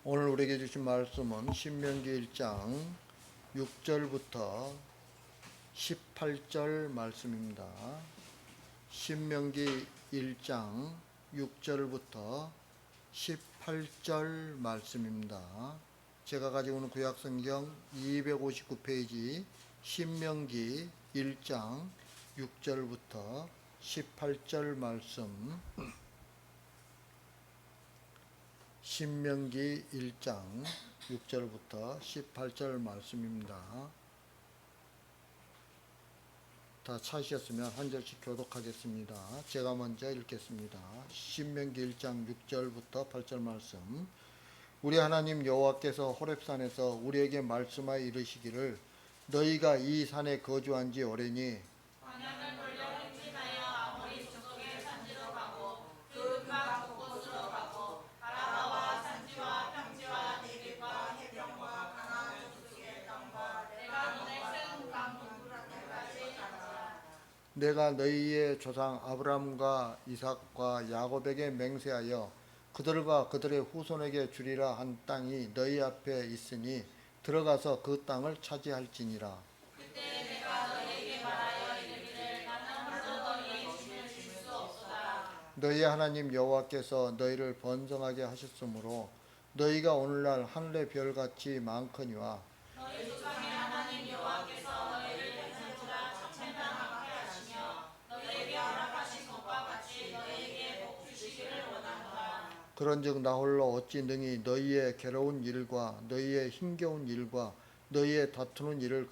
오늘 우리에게 주신 말씀은 신명기 1장 6절부터 18절 말씀입니다. 신명기 1장 6절부터 18절 말씀입니다. 제가 가지고 있는 구약성경 259페이지 신명기 1장 6절부터 18절 말씀, 신명기 1장 6절부터 18절 말씀입니다. 다 찾으셨으면 한 절씩 교독하겠습니다. 제가 먼저 읽겠습니다. 신명기 1장 6절부터 8절 말씀. 우리 하나님 여호와께서 호렙산에서 우리에게 말씀하여 이르시기를 너희가 이 산에 거주한 지 오래니 광야를 돌려 행진하여 아모리 족속의 산지로 가고 그 음악 곳곳으로 가고 아라바와 산지와 평지와 네겝과 해변과 가나안 족속의 땅과 내가 너네 세운 강 동굴한테까지 가라. 내가 너희의 조상 아브라함과 이삭과 야곱에게 맹세하여 그들과 그들의 후손에게 주리라 한 땅이 너희 앞에 있으니 들어가서 그 땅을 차지할지니라. 그때 내가 너희에게 말하여 이르기를 나는 홀로 너희의 짐을 질 수 없도다. 너희 하나님 여호와께서 너희를 번성하게 하셨으므로 너희가 오늘날 하늘의 별같이 많거니와 너희 조상의 하나님 여호와께서 너희를 괜찮으라 천천당하게 하시며 너희에게 허락하신 것과 같이 너희에게 복 주시기를 원한다. 그런즉 나 홀로 어찌 능히 너희의 괴로운 일과 너희의 힘겨운 일과 너희의 다투는 일을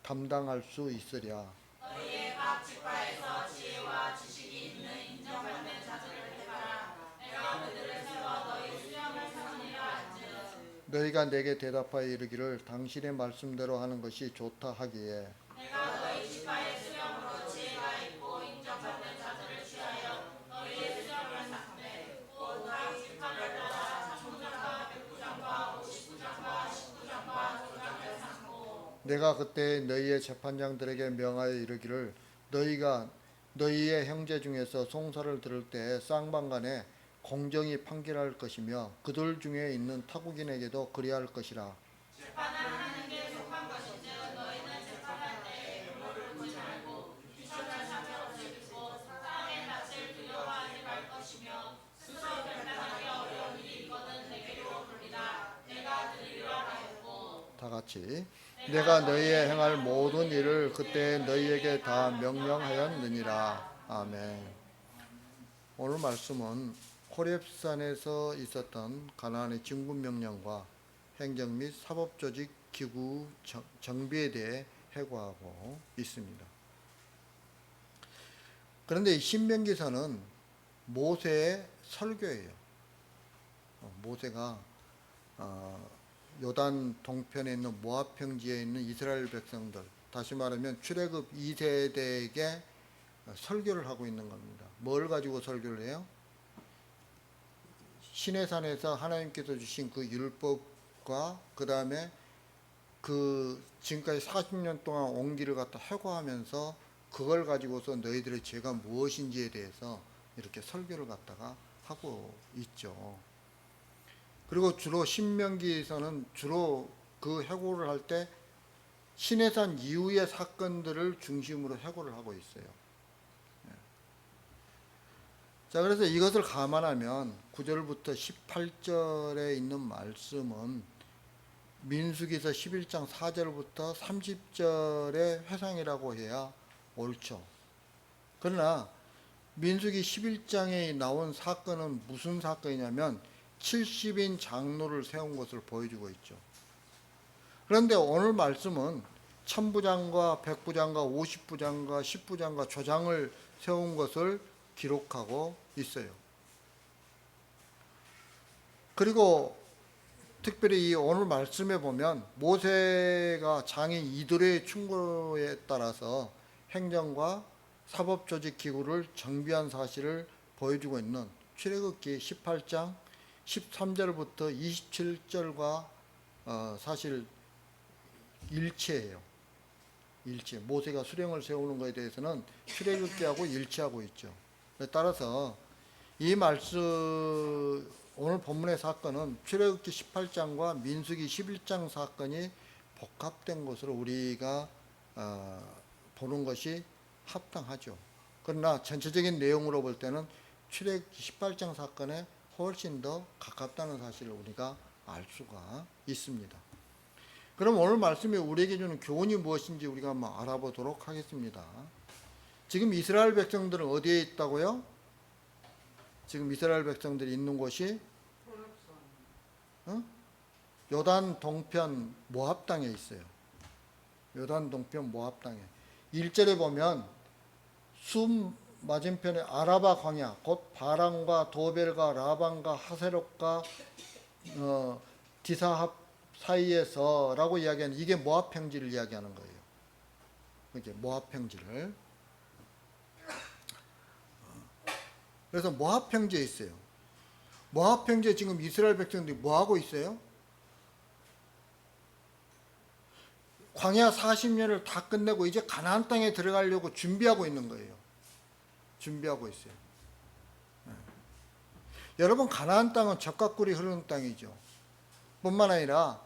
담당할 수 있으랴. 너희의 각 지파에서 지혜와 지식이 있는 인정받는 자들을 택하라. 내가 그들을 세워 너희 수령을 삼으리라 한즉 너희가 내게 대답하여 이르기를 당신의 말씀대로 하는 것이 좋다 하기에 내가 너희 지파의 수령으로 지혜가 있고 인정받는 자들을 취하여 너희의 수령을 삼되 곧 각 지파를 따라 참부장과 백부장과 50부장과 10부장과 조장을 삼고 내가 그때 너희의 재판장들에게 명하여 이르기를 너희가 너희의 형제 중에서 송사를 들을 때 쌍방간에 공정히 판결할 것이며 그들 중에 있는 타국인에게도 그리할 것이라. 재판을 하는 게 속한 것인즉 너희는 재판할 때에 음모를 보지 말고 귀천을 사자로 즐기고 사람의 낯을 두려워하지 말 것이며 스스로 결단하기 어려운 일이 있거든 내게로 불리라. 내가 들으리라 하였고 다 같이 내가 너희의 행할 모든 일을 그때 너희에게 다 명령하였느니라. 아멘. 오늘 말씀은 호렙산에서 있었던 가나안의 진군 명령과 행정 및 사법 조직 기구 정비에 대해 해고하고 있습니다. 그런데 이 신명기서는 모세의 설교예요. 모세가 요단 동편에 있는 모압 평지에 있는 이스라엘 백성들, 다시 말하면 출애굽 2세대에게 설교를 하고 있는 겁니다. 뭘 가지고 설교를 해요? 시내산에서 하나님께서 주신 그 율법과 그 다음에 그 지금까지 40년 동안 온 길을 갖다 해고하면서 그걸 가지고서 너희들의 죄가 무엇인지에 대해서 이렇게 설교를 갖다가 하고 있죠. 그리고 주로 신명기에서는 주로 그 해고를 할 때 시내산 이후의 사건들을 중심으로 해고를 하고 있어요. 자, 그래서 이것을 감안하면 9절부터 18절에 있는 말씀은 민수기서 11장 4절부터 30절의 회상이라고 해야 옳죠. 그러나 민수기 11장에 나온 사건은 무슨 사건이냐면 70인 장로를 세운 것을 보여주고 있죠. 그런데 오늘 말씀은 천부장과 백부장과 50부장과 10부장과 조장을 세운 것을 기록하고 있어요. 그리고 특별히 이 오늘 말씀에 보면 모세가 장인 이도르의 충고에 따라서 행정과 사법 조직 기구를 정비한 사실을 보여주고 있는 출애굽기 18장 13절부터 27절과 사실 일치해요. 일치. 모세가 수령을 세우는 것에 대해서는 출애굽기하고 일치하고 있죠. 따라서 이 말씀 오늘 본문의 사건은 출애굽기 18장과 민수기 11장 사건이 복합된 것으로 우리가 보는 것이 합당하죠. 그러나 전체적인 내용으로 볼 때는 출애굽기 18장 사건에 훨씬 더 가깝다는 사실을 우리가 알 수가 있습니다. 그럼 오늘 말씀이 우리에게 주는 교훈이 무엇인지 우리가 한번 알아보도록 하겠습니다. 지금 이스라엘 백성들은 어디에 있다고요? 지금 이스라엘 백성들이 있는 곳이 요단 동편 모압 땅에 있어요. 요단 동편 모압 땅에. 1절에 보면 숲 맞은편에 아라바 광야, 곧 바람과 도벨과 라반과 하세롯과 디사합 사이에서라고 이야기하는, 이게 모압 평지를 이야기하는 거예요. 이게 모압 평지를. 그래서 모압 평지에 있어요. 모압 평지에 지금 이스라엘 백성들이 뭐 하고 있어요? 광야 40년을 다 끝내고 이제 가나안 땅에 들어가려고 준비하고 있는 거예요. 준비하고 있어요. 여러분, 가나안 땅은 젖과 꿀이 흐르는 땅이죠. 뿐만 아니라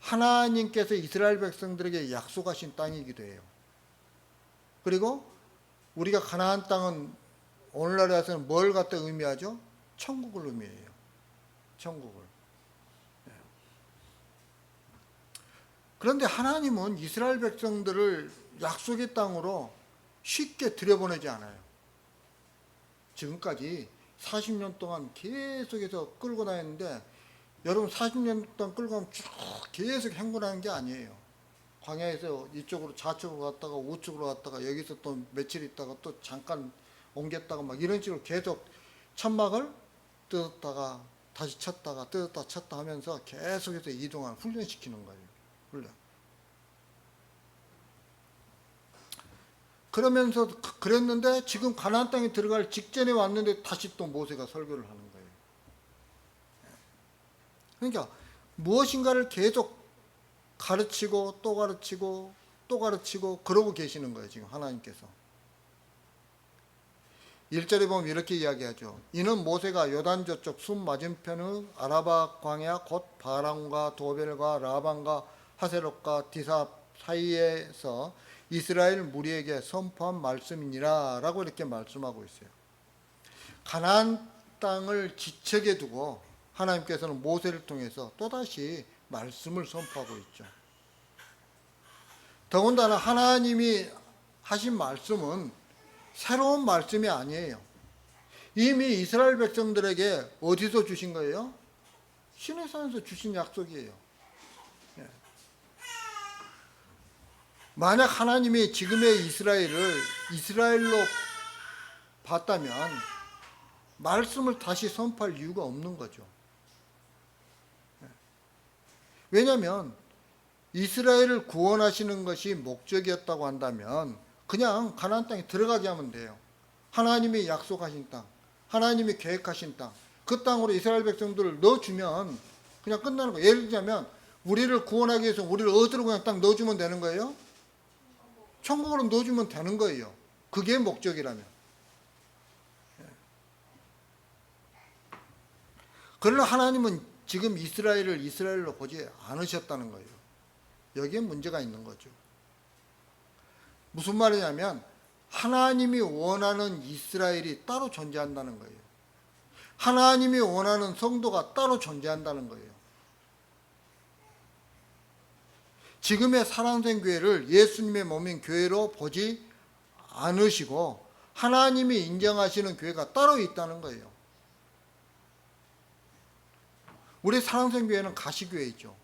하나님께서 이스라엘 백성들에게 약속하신 땅이기도 해요. 그리고 우리가 가나안 땅은 오늘날에서는 뭘 갖다 의미하죠? 천국을 의미해요. 천국을. 그런데 하나님은 이스라엘 백성들을 약속의 땅으로 쉽게 들여보내지 않아요. 지금까지 40년 동안 계속해서 끌고 다녔는데, 여러분 40년 동안 끌고 가면 쭉 계속 행군하는 게 아니에요. 광야에서 이쪽으로 좌측으로 갔다가 우측으로 갔다가 여기서 또 며칠 있다가 또 잠깐 옮겼다가 막 이런 식으로 계속 천막을 뜯었다가 다시 쳤다가 뜯었다 쳤다 하면서 계속해서 이동하는, 훈련시키는 거예요. 훈련. 그러면서 그랬는데 지금 가나안 땅에 들어갈 직전에 왔는데 다시 또 모세가 설교를 하는 거예요. 그러니까 무엇인가를 계속 가르치고 또 가르치고 또 가르치고 그러고 계시는 거예요, 지금 하나님께서. 1절에 보면 이렇게 이야기하죠. 이는 모세가 요단 저쪽 숲 맞은편의 아라바 광야 곧 바람과 도벨과 라반과 하세롯과 디사 사이에서 이스라엘 무리에게 선포한 말씀이니라 라고 이렇게 말씀하고 있어요. 가나안 땅을 지척에 두고 하나님께서는 모세를 통해서 또다시 말씀을 선포하고 있죠. 더군다나 하나님이 하신 말씀은 새로운 말씀이 아니에요. 이미 이스라엘 백성들에게 어디서 주신 거예요? 시내산에서 주신 약속이에요. 만약 하나님이 지금의 이스라엘을 이스라엘로 봤다면 말씀을 다시 선포할 이유가 없는 거죠. 왜냐하면 이스라엘을 구원하시는 것이 목적이었다고 한다면 그냥 가나안 땅에 들어가게 하면 돼요. 하나님이 약속하신 땅, 하나님이 계획하신 땅, 그 땅으로 이스라엘 백성들을 넣어주면 그냥 끝나는 거예요. 예를 들자면 우리를 구원하기 위해서 우리를 어디로 그냥 딱 넣어주면 되는 거예요? 천국으로 넣어주면 되는 거예요. 그게 목적이라면. 그러나 하나님은 지금 이스라엘을 이스라엘로 보지 않으셨다는 거예요. 여기에 문제가 있는 거죠. 무슨 말이냐면 하나님이 원하는 이스라엘이 따로 존재한다는 거예요. 하나님이 원하는 성도가 따로 존재한다는 거예요. 지금의 사랑된 교회를 예수님의 몸인 교회로 보지 않으시고 하나님이 인정하시는 교회가 따로 있다는 거예요. 우리 사랑된 교회는 가시교회이죠.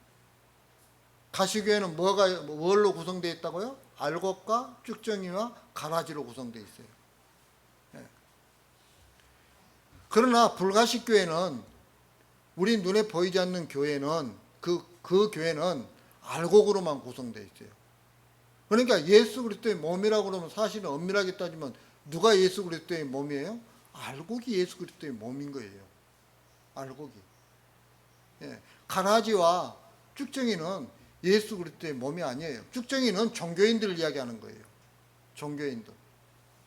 가시교회는 뭘로 구성되어 있다고요? 알곡과 쭉정이와 가라지로 구성되어 있어요. 그러나 불가시교회는, 우리 눈에 보이지 않는 교회는 그 교회는 알곡으로만 구성되어 있어요. 그러니까 예수 그리스도의 몸이라고 그러면 사실은 엄밀하게 따지면 누가 예수 그리스도의 몸이에요? 알곡이 예수 그리스도의 몸인 거예요. 알곡이. 가라지와 쭉정이는 예수 그리스도의 몸이 아니에요. 쭉정이는 종교인들을 이야기하는 거예요. 종교인들.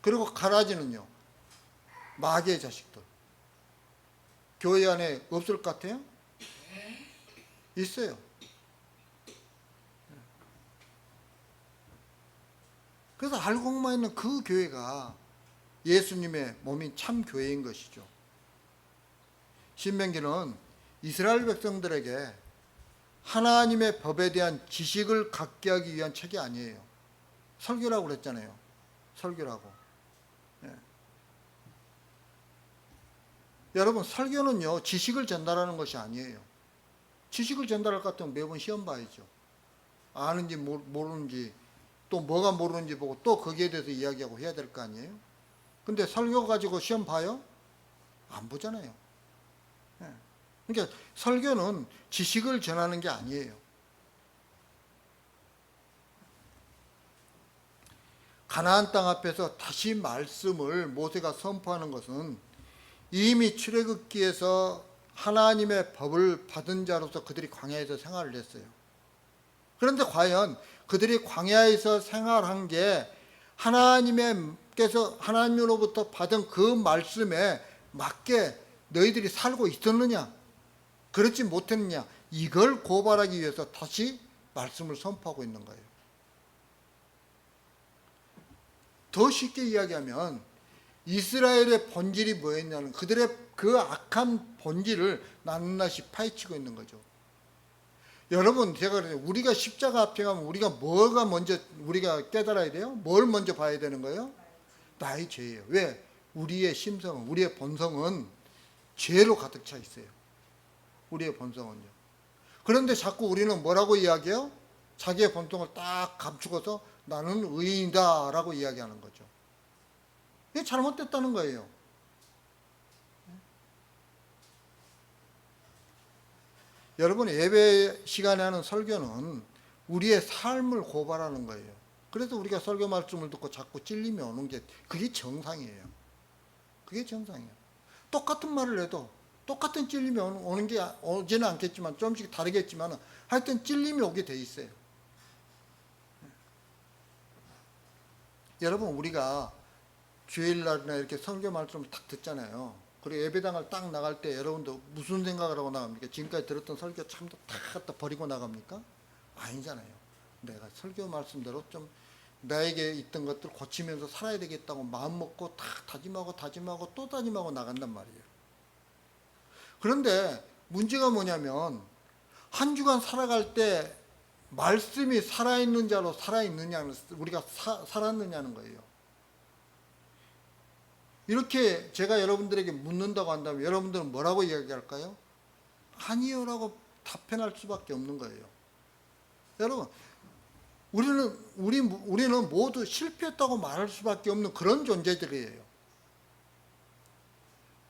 그리고 가라지는요, 마귀의 자식들. 교회 안에 없을 것 같아요? 있어요. 그래서 알고만 있는 그 교회가 예수님의 몸인 참 교회인 것이죠. 신명기는 이스라엘 백성들에게 하나님의 법에 대한 지식을 갖게 하기 위한 책이 아니에요. 설교라고 그랬잖아요. 설교라고. 예. 여러분, 설교는요, 지식을 전달하는 것이 아니에요. 지식을 전달할 것 같으면 매번 시험 봐야죠. 아는지 모르는지, 또 뭐가 모르는지 보고 또 거기에 대해서 이야기하고 해야 될 거 아니에요. 근데 설교 가지고 시험 봐요? 안 보잖아요. 예. 그러니까 설교는 지식을 전하는 게 아니에요. 가나안 땅 앞에서 다시 말씀을 모세가 선포하는 것은 이미 출애굽기에서 하나님의 법을 받은 자로서 그들이 광야에서 생활을 했어요. 그런데 과연 그들이 광야에서 생활한 게 하나님으로부터 받은 그 말씀에 맞게 너희들이 살고 있었느냐? 그렇지 못했느냐? 이걸 고발하기 위해서 다시 말씀을 선포하고 있는 거예요. 더 쉽게 이야기하면 이스라엘의 본질이 뭐였냐는 그들의 그 악한 본질을 낱낱이 파헤치고 있는 거죠. 여러분, 제가 그래요. 우리가 십자가 앞에 가면 우리가 깨달아야 돼요? 뭘 먼저 봐야 되는 거예요? 나의 죄예요. 왜? 우리의 심성은, 우리의 본성은 죄로 가득 차 있어요. 우리의 본성은요. 그런데 자꾸 우리는 뭐라고 이야기해요? 자기의 본성을 딱 감추고서 나는 의인이다 라고 이야기하는 거죠. 이게 잘못됐다는 거예요. 여러분, 예배 시간에 하는 설교는 우리의 삶을 고발하는 거예요. 그래서 우리가 설교 말씀을 듣고 자꾸 찔림이 오는 게 그게 정상이에요. 그게 정상이에요. 똑같은 말을 해도 똑같은 찔림이 오는 게 오지는 않겠지만 조금씩 다르겠지만 하여튼 찔림이 오게 돼 있어요. 여러분, 우리가 주일날이나 이렇게 설교 말씀을 딱 듣잖아요. 그리고 예배당을 딱 나갈 때 여러분도 무슨 생각을 하고 나갑니까? 지금까지 들었던 설교 참다 갖다 버리고 나갑니까? 아니잖아요. 내가 설교 말씀대로 좀 나에게 있던 것들 고치면서 살아야 되겠다고 마음 먹고 딱 다짐하고 또 다짐하고 나간단 말이에요. 그런데 문제가 뭐냐면 한 주간 살아갈 때 말씀이 살아있는 자로 살아있느냐는 우리가 살았느냐는 거예요. 이렇게 제가 여러분들에게 묻는다고 한다면 여러분들은 뭐라고 이야기할까요? 아니요라고 답변할 수밖에 없는 거예요. 여러분, 우리는 모두 실패했다고 말할 수밖에 없는 그런 존재들이에요.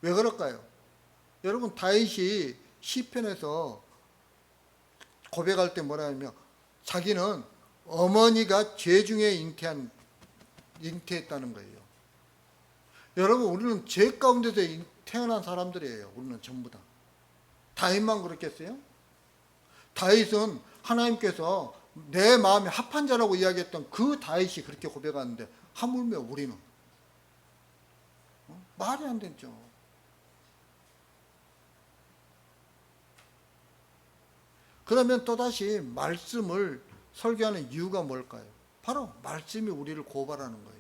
왜 그럴까요? 여러분, 다윗이 시편에서 고백할 때 뭐라 하냐면 자기는 어머니가 죄 중에 잉태했다는 거예요. 여러분, 우리는 죄 가운데서 태어난 사람들이에요. 우리는 전부 다. 다윗만 그렇겠어요? 다윗은 하나님께서 내 마음에 합한 자라고 이야기했던 그 다윗이 그렇게 고백하는데 하물며 우리는 말이 안 되죠. 그러면 또다시 말씀을 설교하는 이유가 뭘까요? 바로 말씀이 우리를 고발하는 거예요.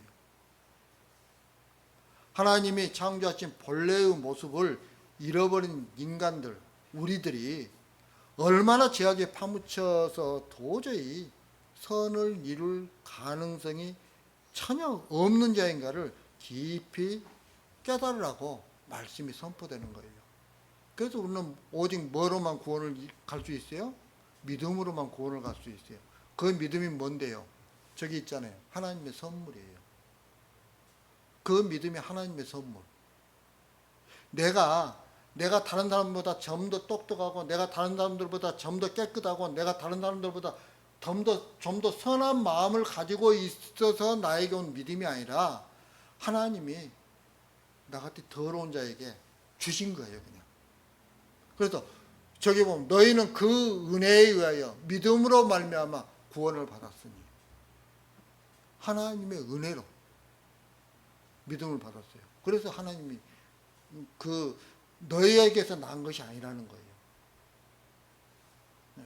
하나님이 창조하신 본래의 모습을 잃어버린 인간들, 우리들이 얼마나 죄악에 파묻혀서 도저히 선을 이룰 가능성이 전혀 없는 자인가를 깊이 깨달으라고 말씀이 선포되는 거예요. 그래서 우리는 오직 뭐로만 구원을 갈 수 있어요? 믿음으로만 구원을 갈 수 있어요. 그 믿음이 뭔데요? 저기 있잖아요. 하나님의 선물이에요. 그 믿음이 하나님의 선물. 내가 다른 사람보다 좀 더 똑똑하고 내가 다른 사람들보다 좀 더 깨끗하고 내가 다른 사람들보다 좀 더 선한 마음을 가지고 있어서 나에게 온 믿음이 아니라 하나님이 나같이 더러운 자에게 주신 거예요, 그냥. 그래서 저기 보면 너희는 그 은혜에 의하여 믿음으로 말미암아 구원을 받았으니 하나님의 은혜로 믿음을 받았어요. 그래서 하나님이 그 너희에게서 난 것이 아니라는 거예요. 네.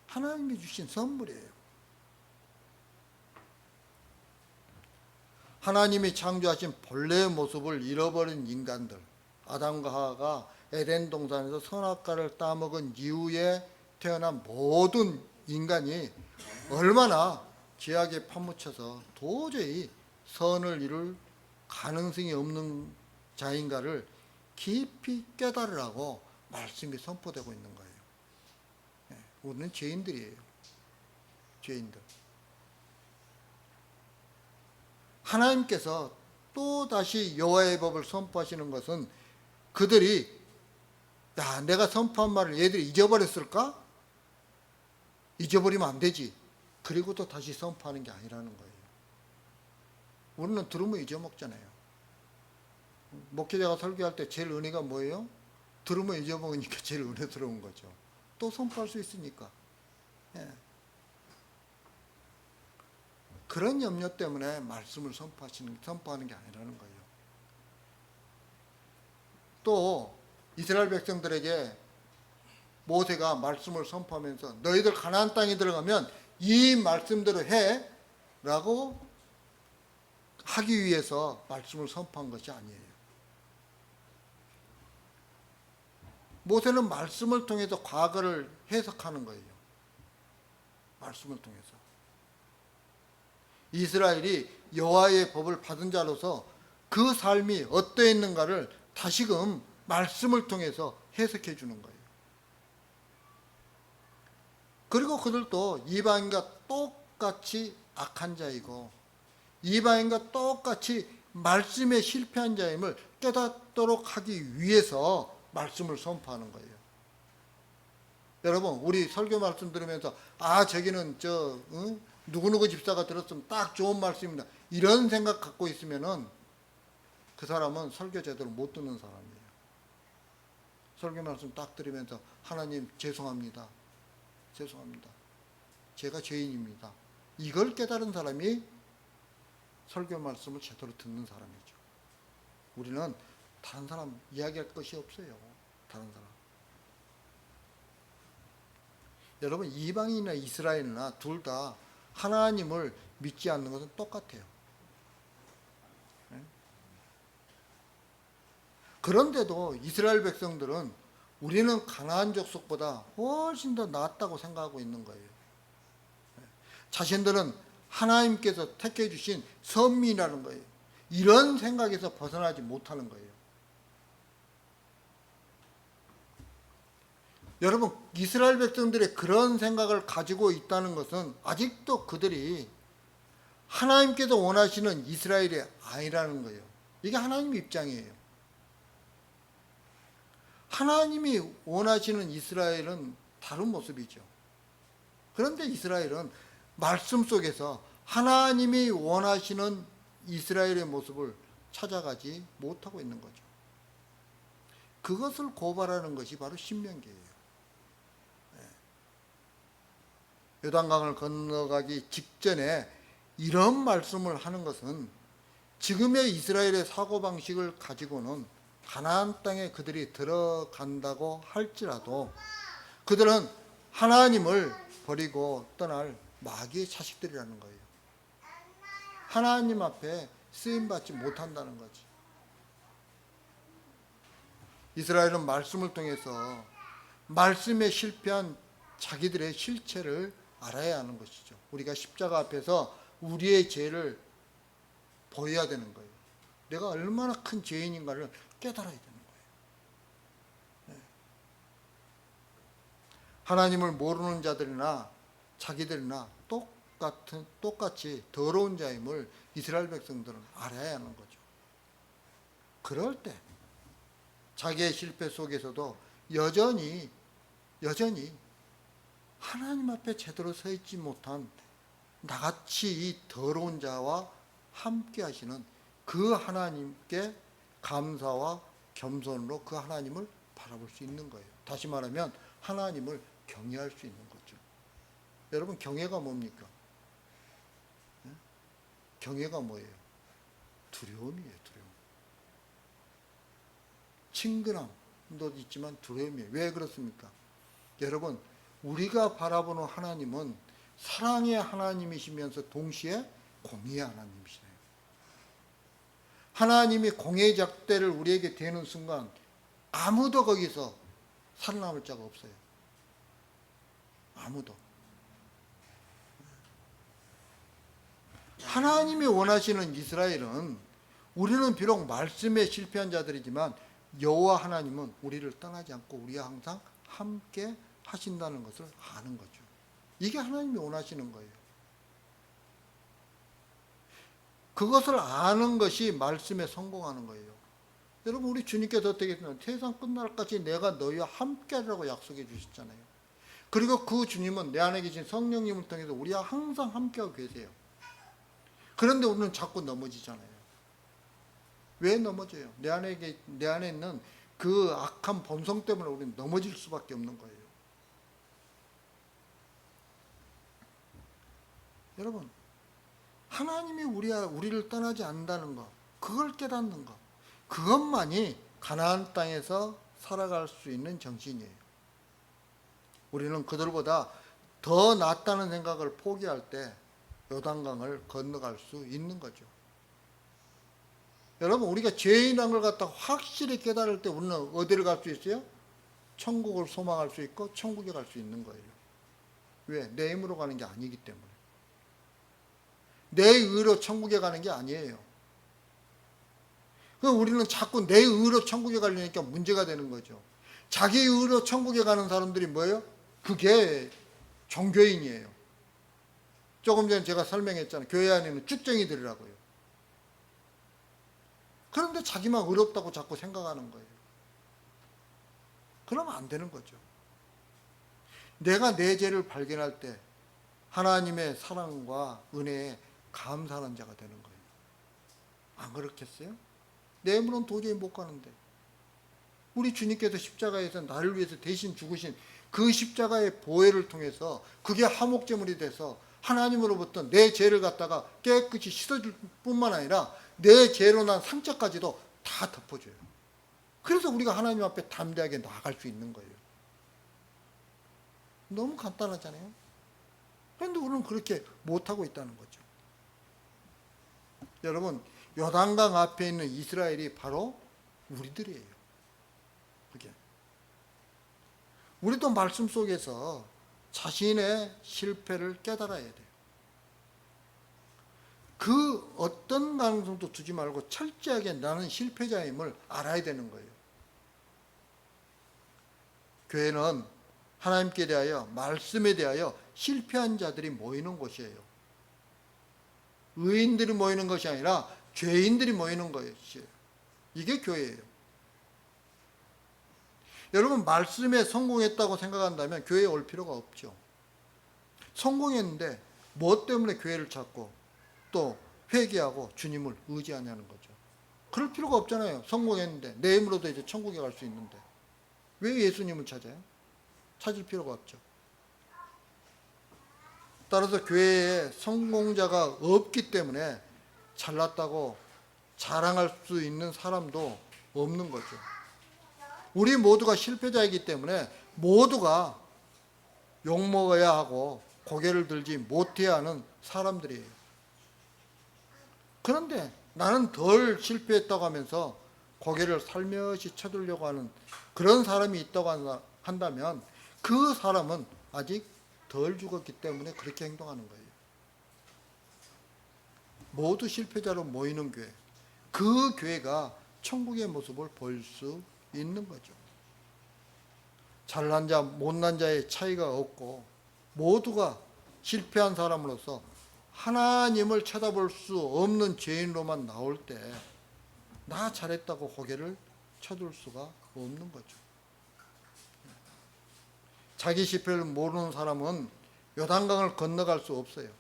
하나님이 주신 선물이에요. 하나님이 창조하신 본래의 모습을 잃어버린 인간들, 아담과 하와가 에덴 동산에서 선악과를 따먹은 이후에 태어난 모든 인간이 얼마나 죄악에 파묻혀서 도저히 선을 이룰 가능성이 없는 자인가를 깊이 깨달으라고 말씀이 선포되고 있는 거예요. 우리는 죄인들이에요. 죄인들. 하나님께서 또다시 여호와의 법을 선포하시는 것은 그들이 야, 내가 선포한 말을 얘들이 잊어버렸을까? 잊어버리면 안 되지. 그리고 또 다시 선포하는 게 아니라는 거예요. 우리는 들으면 잊어먹잖아요. 목회자가 설교할 때 제일 은혜가 뭐예요? 들으면 잊어먹으니까 제일 은혜스러운 거죠. 또 선포할 수 있으니까. 예. 그런 염려 때문에 말씀을 선포하는 게 아니라는 거예요. 또 이스라엘 백성들에게 모세가 말씀을 선포하면서 너희들 가나안 땅에 들어가면 이 말씀대로 해 라고 하기 위해서 말씀을 선포한 것이 아니에요. 모세는 말씀을 통해서 과거를 해석하는 거예요. 말씀을 통해서. 이스라엘이 여호와의 법을 받은 자로서 그 삶이 어떠했는가를 다시금 말씀을 통해서 해석해 주는 거예요. 그리고 그들도 이방인과 똑같이 악한 자이고 이방인과 똑같이 말씀에 실패한 자임을 깨닫도록 하기 위해서 말씀을 선포하는 거예요. 여러분, 우리 설교 말씀 들으면서 저기는 누구누구 집사가 들었으면 딱 좋은 말씀입니다. 이런 생각 갖고 있으면은 그 사람은 설교 제대로 못 듣는 사람이에요. 설교 말씀 딱 들으면서 하나님 죄송합니다. 죄송합니다. 제가 죄인입니다. 이걸 깨달은 사람이 설교 말씀을 제대로 듣는 사람이죠. 우리는 다른 사람 이야기할 것이 없어요. 다른 사람. 여러분, 이방인이나 이스라엘이나 둘 다 하나님을 믿지 않는 것은 똑같아요. 그런데도 이스라엘 백성들은 우리는 가나안 족속보다 훨씬 더 낫다고 생각하고 있는 거예요. 자신들은 하나님께서 택해 주신 선민이라는 거예요. 이런 생각에서 벗어나지 못하는 거예요. 여러분, 이스라엘 백성들의 그런 생각을 가지고 있다는 것은 아직도 그들이 하나님께서 원하시는 이스라엘이 아니라는 거예요. 이게 하나님 입장이에요. 하나님이 원하시는 이스라엘은 다른 모습이죠. 그런데 이스라엘은 말씀 속에서 하나님이 원하시는 이스라엘의 모습을 찾아가지 못하고 있는 거죠. 그것을 고발하는 것이 바로 신명기예요. 요단강을 건너가기 직전에 이런 말씀을 하는 것은 지금의 이스라엘의 사고방식을 가지고는 가나안 땅에 그들이 들어간다고 할지라도 그들은 하나님을 버리고 떠날 마귀의 자식들이라는 거예요. 하나님 앞에 쓰임받지 못한다는 거지. 이스라엘은 말씀을 통해서 말씀에 실패한 자기들의 실체를 알아야 하는 것이죠. 우리가 십자가 앞에서 우리의 죄를 보여야 되는 거예요. 내가 얼마나 큰 죄인인가를 깨달아야 되는 거예요. 하나님을 모르는 자들이나 자기들이나 똑같이 더러운 자임을 이스라엘 백성들은 알아야 하는 거죠. 그럴 때 자기의 실패 속에서도 여전히 하나님 앞에 제대로 서 있지 못한 나같이 이 더러운 자와 함께 하시는 그 하나님께 감사와 겸손으로 그 하나님을 바라볼 수 있는 거예요. 다시 말하면 하나님을 경외할 수 있는 거죠. 여러분, 경외가 뭡니까? 경외가 뭐예요? 두려움이에요. 두려움. 친근함, 있지만 두려움이에요. 왜 그렇습니까? 여러분, 우리가 바라보는 하나님은 사랑의 하나님이시면서 동시에 공의의 하나님이시네요. 하나님이 공의 잣대를 우리에게 대는 순간 아무도 거기서 살아남을 자가 없어요. 아무도. 하나님이 원하시는 이스라엘은, 우리는 비록 말씀에 실패한 자들이지만 여호와 하나님은 우리를 떠나지 않고 우리와 항상 함께 하신다는 것을 아는 거죠. 이게 하나님이 원하시는 거예요. 그것을 아는 것이 말씀에 성공하는 거예요. 여러분, 우리 주님께서 어떻게 했냐면 세상 끝날까지 내가 너희와 함께하라고 약속해 주셨잖아요. 그리고 그 주님은 내 안에 계신 성령님을 통해서 우리와 항상 함께하고 계세요. 그런데 우리는 자꾸 넘어지잖아요. 왜 넘어져요? 내 안에 있는 그 악한 본성 때문에 우리는 넘어질 수밖에 없는 거예요. 여러분, 하나님이 우리를 떠나지 않는다는 것, 그걸 깨닫는 것, 그것만이 가나안 땅에서 살아갈 수 있는 정신이에요. 우리는 그들보다 더 낫다는 생각을 포기할 때 요단강을 건너갈 수 있는 거죠. 여러분, 우리가 죄인한 걸 갖다 확실히 깨달을 때 우리는 어디를 갈 수 있어요? 천국을 소망할 수 있고 천국에 갈 수 있는 거예요. 왜? 내 힘으로 가는 게 아니기 때문에. 내 의로 천국에 가는 게 아니에요. 그럼 우리는 자꾸 내 의로 천국에 가려니까 문제가 되는 거죠. 자기 의로 천국에 가는 사람들이 뭐예요? 그게 종교인이에요. 조금 전에 제가 설명했잖아요. 교회 안에는 쭉쟁이들이라고요. 그런데 자기만 의롭다고 자꾸 생각하는 거예요. 그러면 안 되는 거죠. 내가 내 죄를 발견할 때 하나님의 사랑과 은혜에 감사하는 자가 되는 거예요. 안 그렇겠어요? 내 힘으로는 도저히 못 가는데 우리 주님께서 십자가에서 나를 위해서 대신 죽으신 그 십자가의 보혈을 통해서 그게 화목제물이 돼서 하나님으로부터 내 죄를 갖다가 깨끗이 씻어줄 뿐만 아니라 내 죄로 난 상처까지도 다 덮어줘요. 그래서 우리가 하나님 앞에 담대하게 나아갈 수 있는 거예요. 너무 간단하잖아요. 그런데 우리는 그렇게 못하고 있다는 거죠. 여러분, 요단강 앞에 있는 이스라엘이 바로 우리들이에요. 그게. 우리도 말씀 속에서 자신의 실패를 깨달아야 돼요. 그 어떤 가능성도 두지 말고 철저하게 나는 실패자임을 알아야 되는 거예요. 교회는 하나님께 대하여, 말씀에 대하여 실패한 자들이 모이는 곳이에요. 의인들이 모이는 것이 아니라 죄인들이 모이는 것이에요. 이게 교회예요. 여러분, 말씀에 성공했다고 생각한다면 교회에 올 필요가 없죠. 성공했는데 뭐 때문에 교회를 찾고 또 회개하고 주님을 의지하냐는 거죠. 그럴 필요가 없잖아요. 성공했는데 내 힘으로도 이제 천국에 갈 수 있는데 왜 예수님을 찾아요? 찾을 필요가 없죠. 따라서 교회에 성공자가 없기 때문에 잘났다고 자랑할 수 있는 사람도 없는 거죠. 우리 모두가 실패자이기 때문에 모두가 욕먹어야 하고 고개를 들지 못해야 하는 사람들이에요. 그런데 나는 덜 실패했다고 하면서 고개를 살며시 쳐들려고 하는 그런 사람이 있다고 한다면 그 사람은 아직 덜 죽었기 때문에 그렇게 행동하는 거예요. 모두 실패자로 모이는 교회, 그 교회가 천국의 모습을 볼 수 있는 거죠. 잘난 자, 못난 자의 차이가 없고 모두가 실패한 사람으로서 하나님을 쳐다볼 수 없는 죄인으로만 나올 때 나 잘했다고 고개를 쳐들 수가 없는 거죠. 자기 실패를 모르는 사람은 요단강을 건너갈 수 없어요.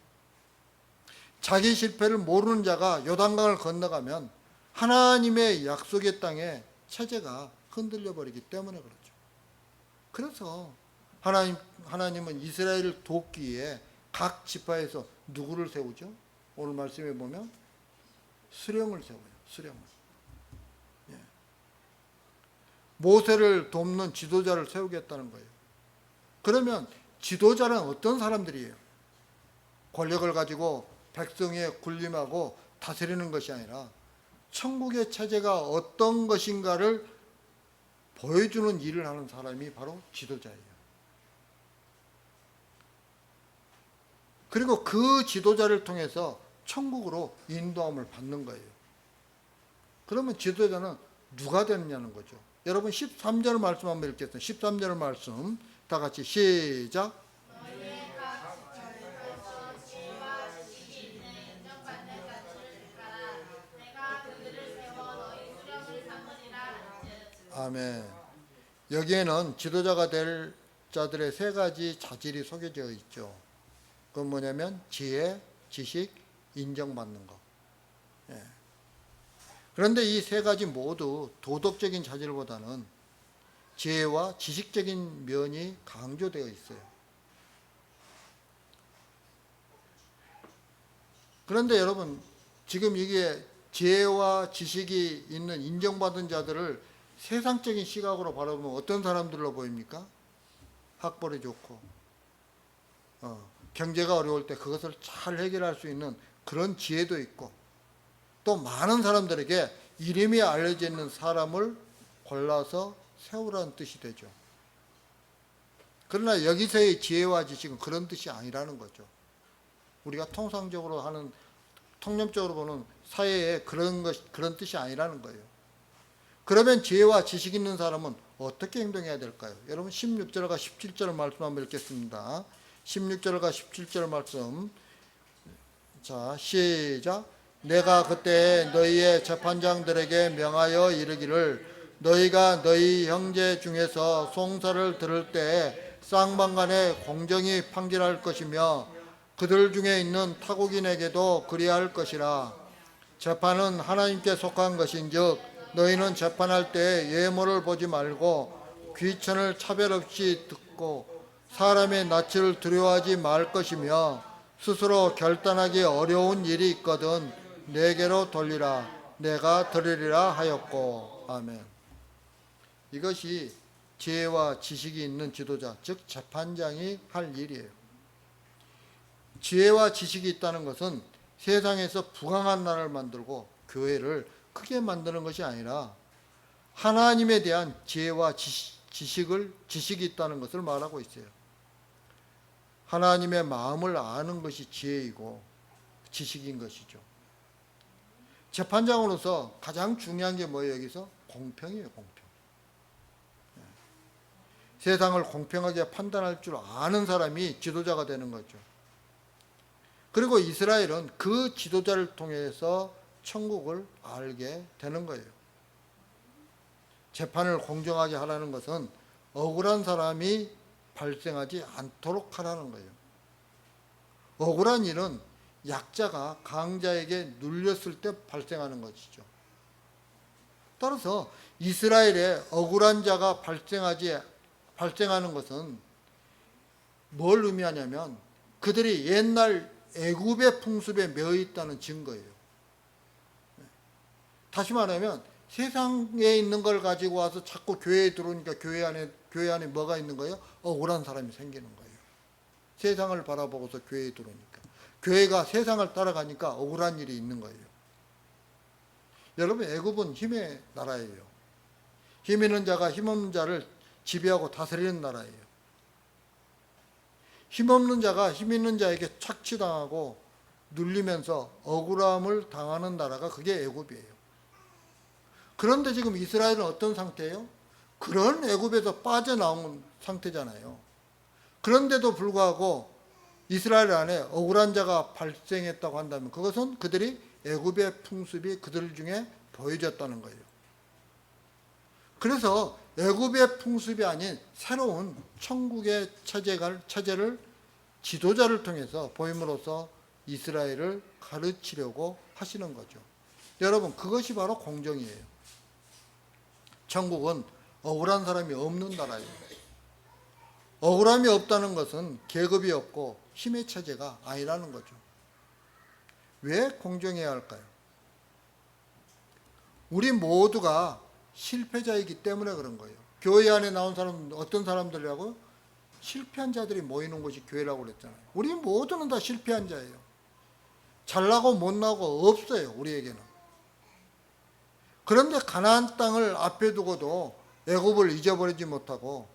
자기 실패를 모르는 자가 요단강을 건너가면 하나님의 약속의 땅에 체제가 흔들려 버리기 때문에 그렇죠. 그래서 하나님은 이스라엘을 돕기에 각 지파에서 누구를 세우죠? 오늘 말씀에 보면 수령을 세워요. 수령을. 예. 모세를 돕는 지도자를 세우겠다는 거예요. 그러면 지도자는 어떤 사람들이에요? 권력을 가지고 백성에 군림하고 다스리는 것이 아니라 천국의 체제가 어떤 것인가를 보여주는 일을 하는 사람이 바로 지도자예요. 그리고 그 지도자를 통해서 천국으로 인도함을 받는 거예요. 그러면 지도자는 누가 되느냐는 거죠. 여러분 13절 말씀 한번 읽겠습니다. 13절 말씀 다 같이 시작. 아멘. 여기에는 지도자가 될 자들의 세 가지 자질이 소개되어 있죠. 그건 뭐냐면 지혜, 지식, 인정받는 것. 예. 그런데 이 세 가지 모두 도덕적인 자질보다는 지혜와 지식적인 면이 강조되어 있어요. 그런데 여러분, 지금 이게 지혜와 지식이 있는 인정받은 자들을 세상적인 시각으로 바라보면 어떤 사람들로 보입니까? 학벌이 좋고, 경제가 어려울 때 그것을 잘 해결할 수 있는 그런 지혜도 있고, 또 많은 사람들에게 이름이 알려져 있는 사람을 골라서 세우라는 뜻이 되죠. 그러나 여기서의 지혜와 지식은 그런 뜻이 아니라는 거죠. 우리가 통상적으로 하는, 통념적으로 보는 사회에 그런 뜻이 아니라는 거예요. 그러면 지혜와 지식 있는 사람은 어떻게 행동해야 될까요? 여러분 16절과 17절 말씀 한번 읽겠습니다. 16절과 17절 말씀. 자, 시작. 내가 그때 너희의 재판장들에게 명하여 이르기를 너희가 너희 형제 중에서 송사를 들을 때 쌍방간에 공정히 판결할 것이며 그들 중에 있는 타국인에게도 그리할 것이라. 재판은 하나님께 속한 것인즉 너희는 재판할 때 예모를 보지 말고 귀천을 차별 없이 듣고 사람의 낯을 두려워하지 말 것이며 스스로 결단하기 어려운 일이 있거든 내게로 돌리라. 내가 들으리라 하였고. 아멘. 이것이 지혜와 지식이 있는 지도자, 즉 재판장이 할 일이에요. 지혜와 지식이 있다는 것은 세상에서 부강한 나라를 만들고 교회를 크게 만드는 것이 아니라 하나님에 대한 지혜와 지식이 있다는 것을 말하고 있어요. 하나님의 마음을 아는 것이 지혜이고 지식인 것이죠. 재판장으로서 가장 중요한 게 뭐예요? 여기서 공평이에요. 공평. 세상을 공평하게 판단할 줄 아는 사람이 지도자가 되는 거죠. 그리고 이스라엘은 그 지도자를 통해서 천국을 알게 되는 거예요. 재판을 공정하게 하라는 것은 억울한 사람이 발생하지 않도록 하라는 거예요. 억울한 일은 약자가 강자에게 눌렸을 때 발생하는 것이죠. 따라서 이스라엘에 억울한 자가 발생하는 것은 뭘 의미하냐면 그들이 옛날 애굽의 풍습에 매여 있다는 증거예요. 다시 말하면 세상에 있는 걸 가지고 와서 자꾸 교회에 들어오니까 교회 안에 뭐가 있는 거예요? 억울한 사람이 생기는 거예요. 세상을 바라보고서 교회에 들어오니까. 교회가 세상을 따라가니까 억울한 일이 있는 거예요. 여러분, 애굽은 힘의 나라예요. 힘 있는 자가 힘 없는 자를 지배하고 다스리는 나라예요. 힘 없는 자가 힘 있는 자에게 착취당하고 눌리면서 억울함을 당하는 나라가 그게 애굽이에요. 그런데 지금 이스라엘은 어떤 상태예요? 그런 애굽에서 빠져나온 상태잖아요. 그런데도 불구하고 이스라엘 안에 억울한 자가 발생했다고 한다면 그것은 그들이 애굽의 풍습이 그들 중에 보여졌다는 거예요. 그래서 애굽의 풍습이 아닌 새로운 천국의 체제를 지도자를 통해서 보임으로써 이스라엘을 가르치려고 하시는 거죠. 여러분, 그것이 바로 공정이에요. 천국은 억울한 사람이 없는 나라예요. 억울함이 없다는 것은 계급이 없고 힘의 체제가 아니라는 거죠. 왜 공정해야 할까요? 우리 모두가 실패자이기 때문에 그런 거예요. 교회 안에 나온 사람 어떤 사람들이라고? 실패한 자들이 모이는 곳이 교회라고 그랬잖아요. 우리 모두는 다 실패한 자예요. 잘나고 못나고 없어요, 우리에게는. 그런데 가나안 땅을 앞에 두고도 애굽을 잊어버리지 못하고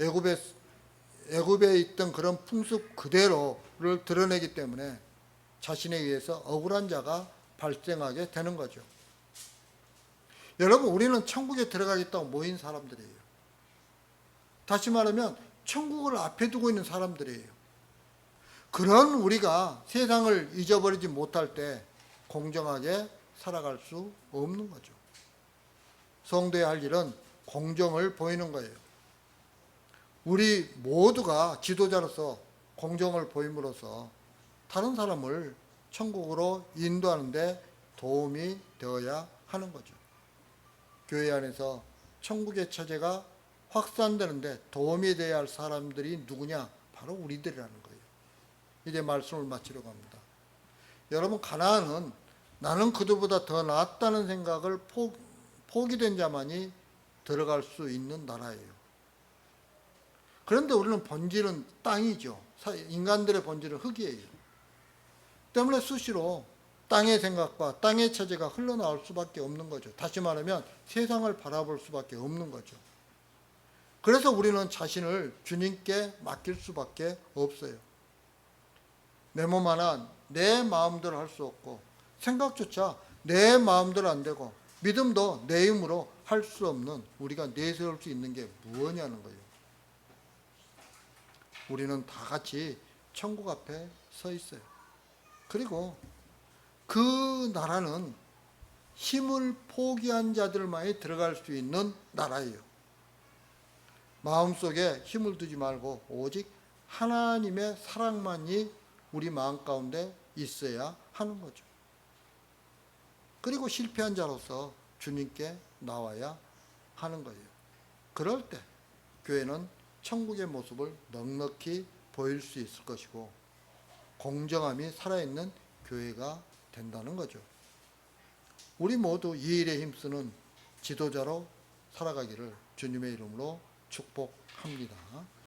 애굽에 있던 그런 풍습 그대로를 드러내기 때문에 자신에 의해서 억울한 자가 발생하게 되는 거죠. 여러분, 우리는 천국에 들어가겠다고 모인 사람들이에요. 다시 말하면 천국을 앞에 두고 있는 사람들이에요. 그런 우리가 세상을 잊어버리지 못할 때 공정하게 살아갈 수 없는 거죠. 성도의 할 일은 공정을 보이는 거예요. 우리 모두가 지도자로서 공정을 보임으로써 다른 사람을 천국으로 인도하는 데 도움이 되어야 하는 거죠. 교회 안에서 천국의 체제가 확산되는데 도움이 되어야 할 사람들이 누구냐? 바로 우리들이라는 거예요. 이제 말씀을 마치려고 합니다. 여러분, 가나안은 나는 그들보다 더 낫다는 생각을 포기된 자만이 들어갈 수 있는 나라예요. 그런데 우리는 본질은 땅이죠. 인간들의 본질은 흙이에요. 때문에 수시로 땅의 생각과 땅의 체제가 흘러나올 수밖에 없는 거죠. 다시 말하면 세상을 바라볼 수밖에 없는 거죠. 그래서 우리는 자신을 주님께 맡길 수밖에 없어요. 내 몸 하나 내 마음대로 할 수 없고 생각조차 내 마음대로 안 되고 믿음도 내 힘으로 할 수 없는 우리가 내세울 수 있는 게 무엇이냐는 거예요. 우리는 다 같이 천국 앞에 서 있어요. 그리고 그 나라는 힘을 포기한 자들만이 들어갈 수 있는 나라예요. 마음속에 힘을 두지 말고 오직 하나님의 사랑만이 우리 마음 가운데 있어야 하는 거죠. 그리고 실패한 자로서 주님께 나와야 하는 거예요. 그럴 때 교회는 천국의 모습을 넉넉히 보일 수 있을 것이고 공정함이 살아있는 교회가 된다는 거죠. 우리 모두 이 일에 힘쓰는 지도자로 살아가기를 주님의 이름으로 축복합니다.